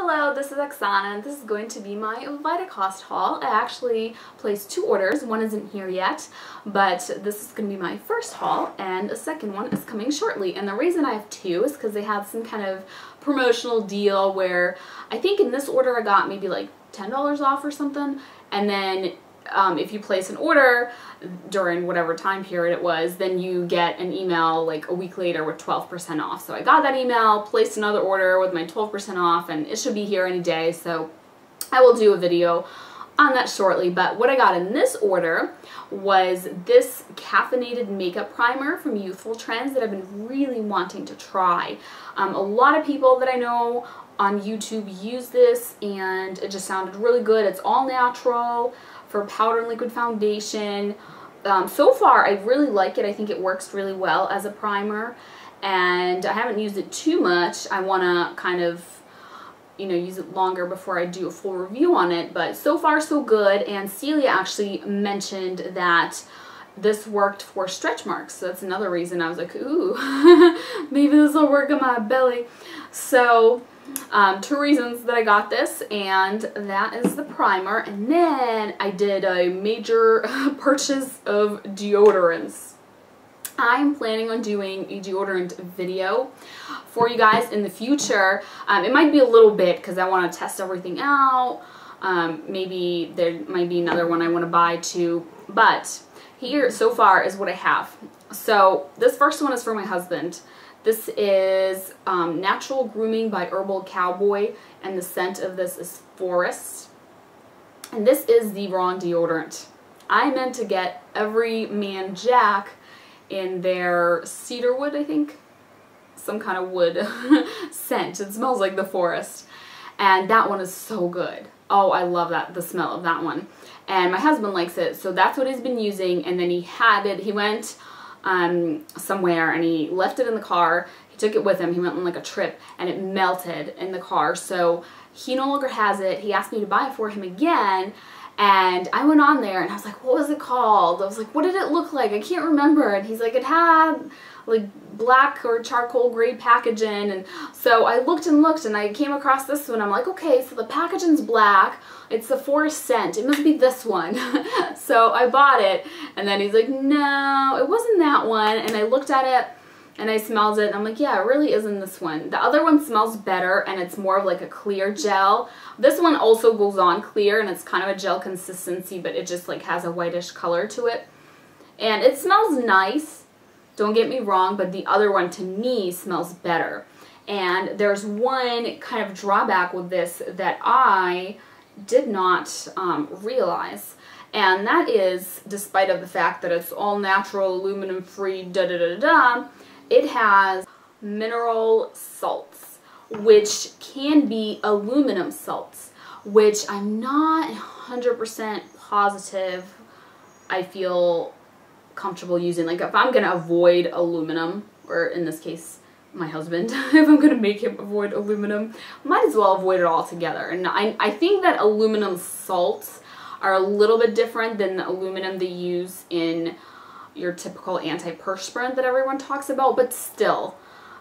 Hello, this is Oksana and this is going to be my Vitacost haul. I actually placed 2 orders. One isn't here yet, but this is going to be my first haul and a second one is coming shortly. And the reason I have 2 is because they had some kind of promotional deal where I think in this order I got maybe like $10 off or something, and then if you place an order during whatever time period it was, then you get an email like a week later with 12% off. So I got that email, placed another order with my 12% off, and it should be here any day, so I will do a video on that shortly. But what I got in this order was this caffeinated makeup primer from Youthful Trends that I've been really wanting to try. A lot of people that I know on YouTube use this and it just sounded really good. It's all natural for powder and liquid foundation. So far I really like it. I think it works really well as a primer, and I haven't used it too much. I want to kind of, you know, use it longer before I do a full review on it, but so far so good. And Celia actually mentioned that this worked for stretch marks, so that's another reason I was like, ooh, maybe this will work on my belly. So 2 reasons that I got this, and that is the primer. And then I did a major purchase of deodorants. I'm planning on doing a deodorant video for you guys in the future. It might be a little bit because I want to test everything out. Maybe there might be another one I want to buy too, but here so far is what I have. So this first one is for my husband. This is Natural Grooming by Herbal Cowboy, and the scent of this is Forest. And this is the wrong deodorant. I meant to get Every Man Jack in their cedarwood, I think. Some kind of wood scent. It smells like the forest. And that one is so good. Oh, I love that, the smell of that one. And my husband likes it, so that's what he's been using. And then he had it, he went somewhere and he left it in the car. He took it with him. He went on like a trip and it melted in the car, so he no longer has it. He asked me to buy it for him again, and I went on there and I was like, what was it called? I was like, what did it look like? I can't remember. And he's like, it had like black or charcoal gray packaging. And so I looked and looked and I came across this one. I'm like, okay, so the packaging's black, it's the forest scent, it must be this one. So I bought it, and then he's like, no, it wasn't that one. And I looked at it and I smelled it and I'm like, yeah, it really isn't this one. The other one smells better and it's more of like a clear gel. This one also goes on clear and it's kind of a gel consistency, but it just like has a whitish color to it. And it smells nice, don't get me wrong, but the other one to me smells better. And there's one kind of drawback with this that I did not realize, and that is, despite of the fact that it's all natural, aluminum free, it has mineral salts, which can be aluminum salts, which I'm not 100% positive I feel comfortable using. Like if I'm gonna avoid aluminum, or in this case my husband, if I'm gonna make him avoid aluminum, might as well avoid it altogether. And I think that aluminum salts are a little bit different than the aluminum they use in your typical antiperspirant that everyone talks about, but still,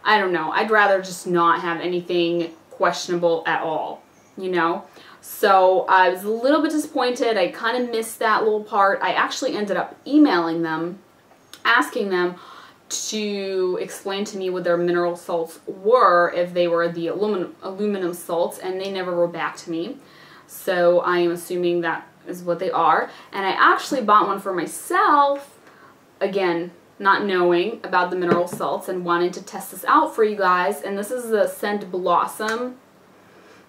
I don't know, I'd rather just not have anything questionable at all, you know? So I was a little bit disappointed. I kind of missed that little part. I actually ended up emailing them, asking them to explain to me what their mineral salts were, if they were the aluminum salts, and they never wrote back to me. So I am assuming that is what they are. And I actually bought one for myself, again, not knowing about the mineral salts and wanting to test this out for you guys. And this is the scent Blossom.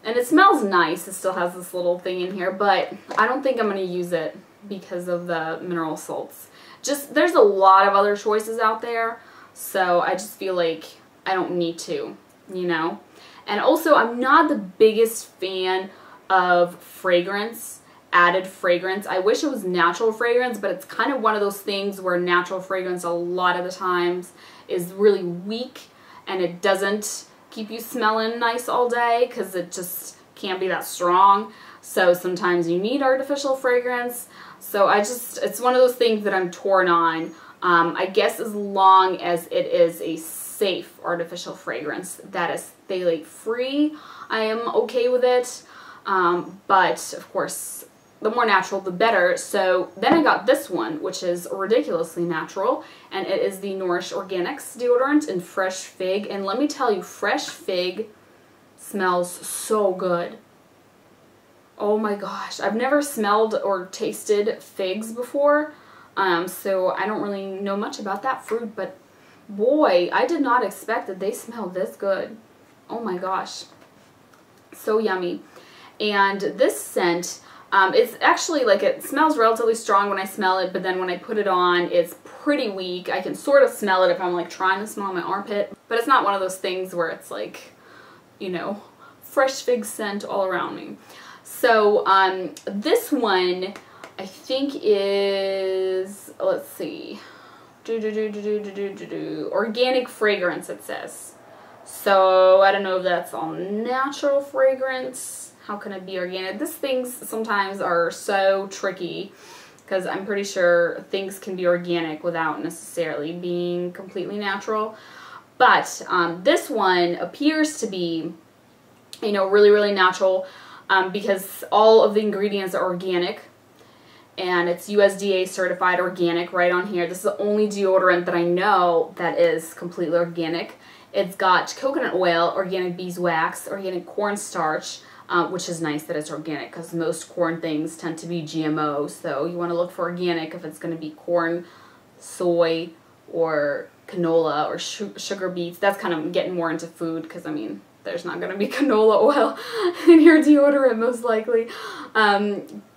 And it smells nice. It still has this little thing in here, but I don't think I'm going to use it because of the mineral salts. Just, there's a lot of other choices out there, so I just feel like I don't need to, you know? And also, I'm not the biggest fan of fragrance, added fragrance. I wish it was natural fragrance, but it's kind of one of those things where natural fragrance a lot of the times is really weak, and it doesn't keep you smelling nice all day because it just can't be that strong. So sometimes you need artificial fragrance. So it's one of those things that I'm torn on. I guess as long as it is a safe artificial fragrance that is phthalate free, I am okay with it. But of course, the more natural, the better. So then I got this one, which is ridiculously natural, and it is the Nourish Organics deodorant in Fresh Fig. And let me tell you, Fresh Fig smells so good. Oh my gosh, I've never smelled or tasted figs before, so I don't really know much about that fruit, but boy, I did not expect that they smell this good. Oh my gosh, so yummy. And this scent, it's actually like, it smells relatively strong when I smell it, but then when I put it on, it's pretty weak. I can sort of smell it if I'm like trying to smell my armpit, but it's not one of those things where it's like, you know, fresh fig scent all around me. So this one I think is, let's see, organic fragrance it says. So I don't know if that's all natural fragrance. How can it be organic? These things sometimes are so tricky because I'm pretty sure things can be organic without necessarily being completely natural. But this one appears to be, you know, really, really natural. Because all of the ingredients are organic, and it's USDA certified organic right on here. This is the only deodorant that I know that is completely organic. It's got coconut oil, organic beeswax, organic cornstarch, which is nice that it's organic because most corn things tend to be GMO, so you want to look for organic if it's going to be corn, soy, or canola, or sugar beets. That's kind of getting more into food because, I mean, there's not going to be canola oil in your deodorant most likely.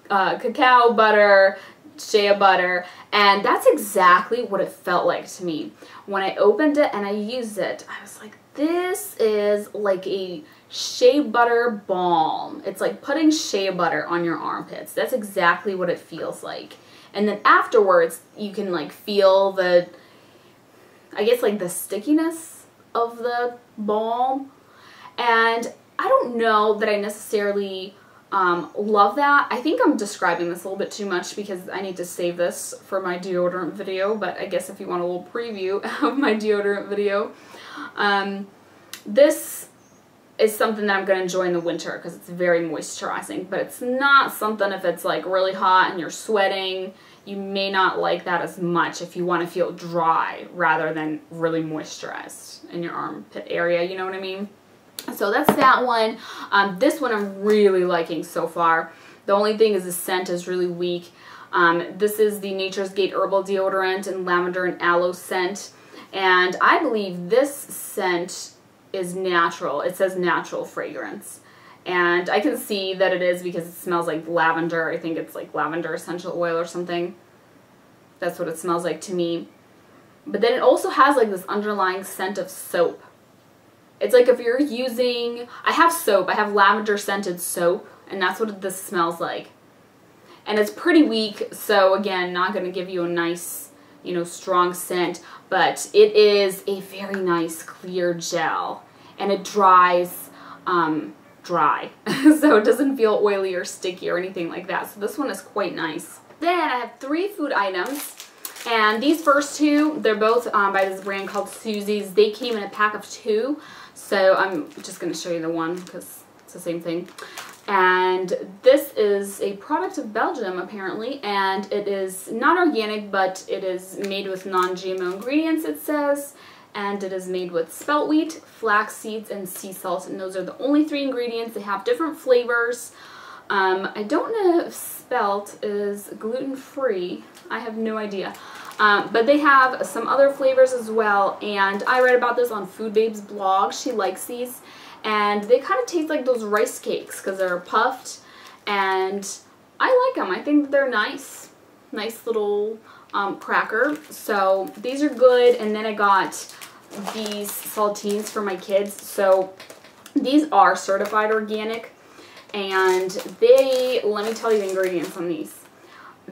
Cacao butter, shea butter, and that's exactly what it felt like to me. When I opened it and I used it, I was like, this is like a shea butter balm. It's like putting shea butter on your armpits. That's exactly what it feels like. And then afterwards, you can like feel the, I guess like the stickiness of the balm. And I don't know that I necessarily love that. I think I'm describing this a little bit too much because I need to save this for my deodorant video, but I guess if you want a little preview of my deodorant video, this is something that I'm going to enjoy in the winter because it's very moisturizing, but it's not something if it's like really hot and you're sweating. You may not like that as much if you want to feel dry rather than really moisturized in your armpit area, you know what I mean? So that's that one. This one I'm really liking so far. The only thing is the scent is really weak. This is the Nature's Gate Herbal Deodorant in Lavender and Aloe scent. And I believe this scent is natural. It says natural fragrance. And I can see that it is because it smells like lavender. I think it's like lavender essential oil or something. That's what it smells like to me. But then it also has like this underlying scent of soap. It's like if you're using, I have soap, I have lavender scented soap, and that's what this smells like. And it's pretty weak, so again, not going to give you a nice, you know, strong scent, but it is a very nice clear gel, and it dries dry, so it doesn't feel oily or sticky or anything like that. So this one is quite nice. Then I have 3 food items. And these first 2, they're both by this brand called Suzie's. They came in a pack of 2. So I'm just going to show you the one because it's the same thing. And this is a product of Belgium apparently, and it is not organic, but it is made with non-GMO ingredients, it says. And it is made with spelt wheat, flax seeds, and sea salt. And those are the only 3 ingredients. They have different flavors. I don't know if Spelt is gluten-free. I have no idea. But they have some other flavors as well, and I read about this on Food Babe's blog. She likes these, and they kind of taste like those rice cakes because they're puffed, and I like them. I think they're nice. Nice little cracker. So these are good, and then I got these saltines for my kids. So these are certified organic, and they, let me tell you the ingredients on these.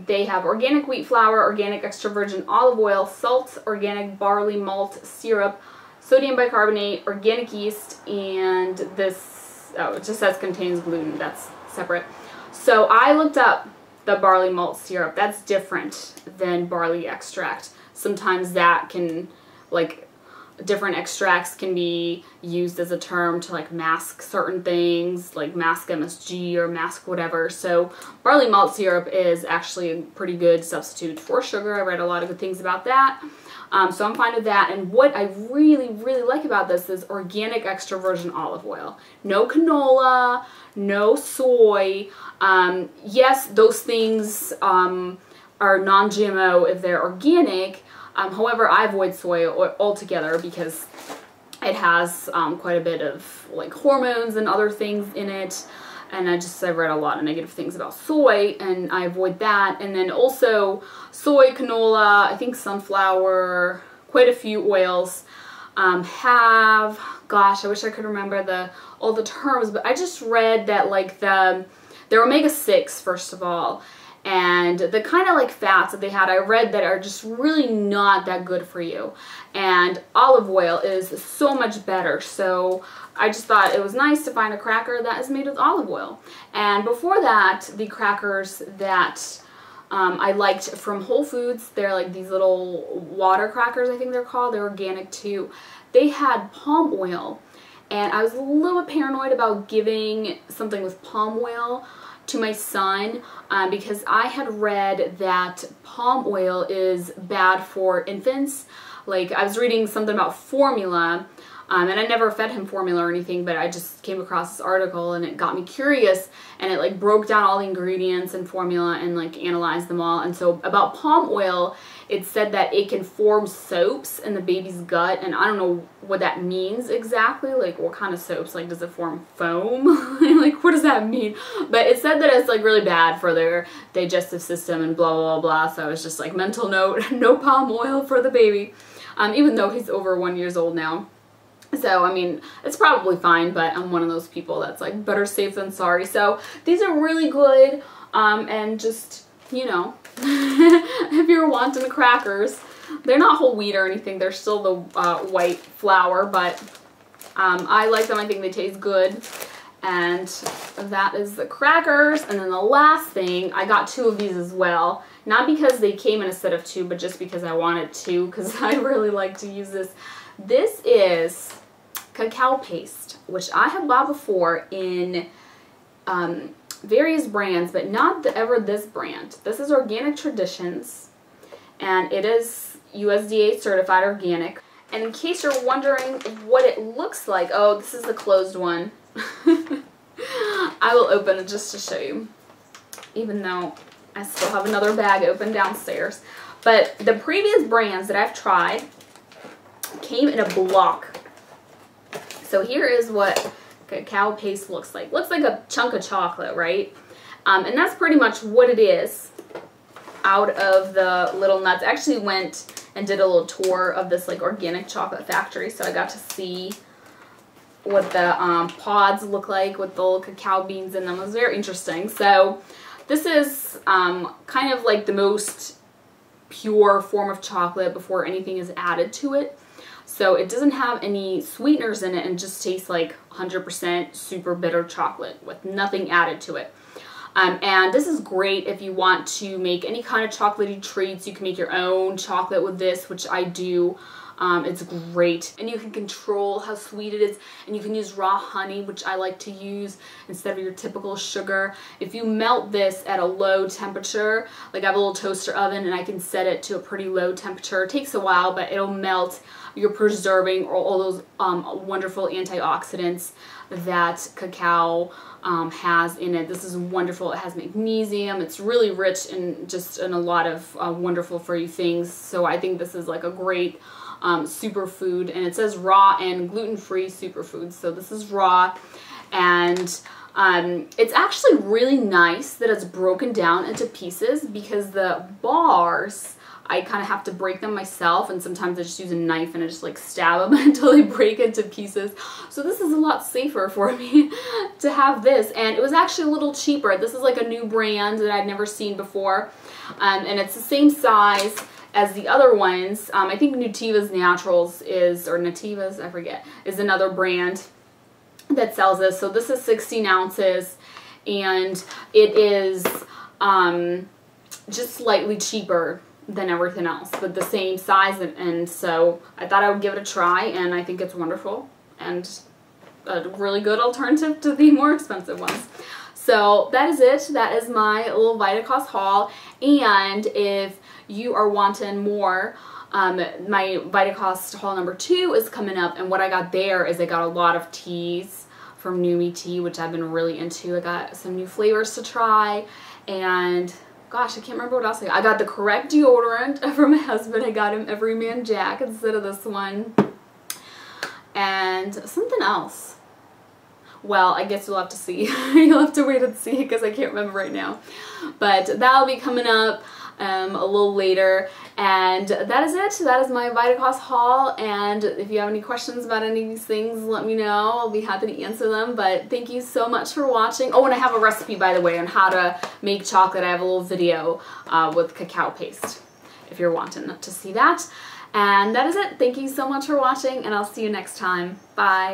They have organic wheat flour, organic extra virgin olive oil, salt, organic barley malt syrup, sodium bicarbonate, organic yeast, and this, oh, it just says contains gluten. That's separate. So I looked up the barley malt syrup. That's different than barley extract. Sometimes that can, like, different extracts can be used as a term to like mask certain things, like mask MSG or mask whatever. So barley malt syrup is actually a pretty good substitute for sugar. I read a lot of good things about that. So I'm fine with that. And what I really, really like about this is organic extra virgin olive oil. No canola, no soy. Yes, those things are non-GMO if they're organic. However, I avoid soy altogether because it has quite a bit of like hormones and other things in it. And I've read a lot of negative things about soy, and I avoid that. And then also soy, canola, I think sunflower, quite a few oils gosh, I wish I could remember all the terms, but I just read that like they're omega-6 first of all. And the kind of like fats that they had, I read that are just really not that good for you. And olive oil is so much better. So I just thought it was nice to find a cracker that is made with olive oil. And before that, the crackers that I liked from Whole Foods, they're like these little water crackers, I think they're called. They're organic too. They had palm oil. And I was a little bit paranoid about giving something with palm oil to my son because I had read that palm oil is bad for infants. Like I was reading something about formula, and I never fed him formula or anything, but I just came across this article and it got me curious, and it like broke down all the ingredients and formula and like analyzed them all. And so about palm oil, it said that it can form soaps in the baby's gut, and I don't know what that means exactly, like what kind of soaps, like does it form foam? Like what does that mean? But it said that it's like really bad for their digestive system and blah blah blah, so I was just like, mental note, no palm oil for the baby, even though he's over 1 year old now. So, I mean, it's probably fine, but I'm one of those people that's like, better safe than sorry. So, these are really good, and just, you know, if you're wanting crackers, they're not whole wheat or anything. They're still the white flour, but I like them. I think they taste good. And that is the crackers. And then the last thing, I got 2 of these as well. Not because they came in a set of 2, but just because I wanted 2, because I really like to use this. This is cacao paste, which I have bought before in various brands, but not ever this brand. This is Organic Traditions, and it is USDA certified organic. And in case you're wondering what it looks like, oh, this is the closed one. I will open it just to show you, even though I still have another bag open downstairs. But the previous brands that I've tried came in a block. So here is what cacao paste looks like. Looks like a chunk of chocolate, right? And that's pretty much what it is out of the little nuts. I actually went and did a little tour of this like organic chocolate factory, so I got to see what the pods look like with the little cacao beans in them. It was very interesting. So this is kind of like the most pure form of chocolate before anything is added to it. So it doesn't have any sweeteners in it and just tastes like 100% super bitter chocolate with nothing added to it. And this is great if you want to make any kind of chocolatey treats. You can make your own chocolate with this, which I do. It's great, and you can control how sweet it is, and you can use raw honey, which I like to use instead of your typical sugar. If you melt this at a low temperature, like I have a little toaster oven and I can set it to a pretty low temperature. It takes a while, but it'll melt. You're preserving all those wonderful antioxidants that cacao has in it. This is wonderful. It has magnesium. It's really rich in a lot of wonderful for you things. So I think this is like a great superfood, and it says raw and gluten-free superfood. So this is raw, and it's actually really nice that it's broken down into pieces, because the bars, I kind of have to break them myself, and sometimes I just use a knife and I just like stab them until they break into pieces. So this is a lot safer for me to have this, and it was actually a little cheaper. This is like a new brand that I'd never seen before, and it's the same size as the other ones. I think Nutiva's Naturals is, or Nativa's, I forget, is another brand that sells this. So this is 16 ounces, and it is just slightly cheaper than everything else, but the same size, and so I thought I would give it a try, and I think it's wonderful and a really good alternative to the more expensive ones. So that is it. That is my little Vitacost haul, and if you are wanting more, my Vitacost haul number 2 is coming up, and what I got there is I got a lot of teas from Numi Tea, which I've been really into. I got some new flavors to try, and gosh, I can't remember what else I got. I got the correct deodorant from my husband. I got him Everyman Jack instead of this one. And something else. Well, I guess you'll have to see. You'll have to wait and see because I can't remember right now. But that'll be coming up a little later. And that is it. That is my Vitacost haul. And if you have any questions about any of these things, let me know. I'll be happy to answer them. But thank you so much for watching. Oh, and I have a recipe, by the way, on how to make chocolate. I have a little video with cacao paste if you're wanting to see that. And that is it. Thank you so much for watching, and I'll see you next time. Bye.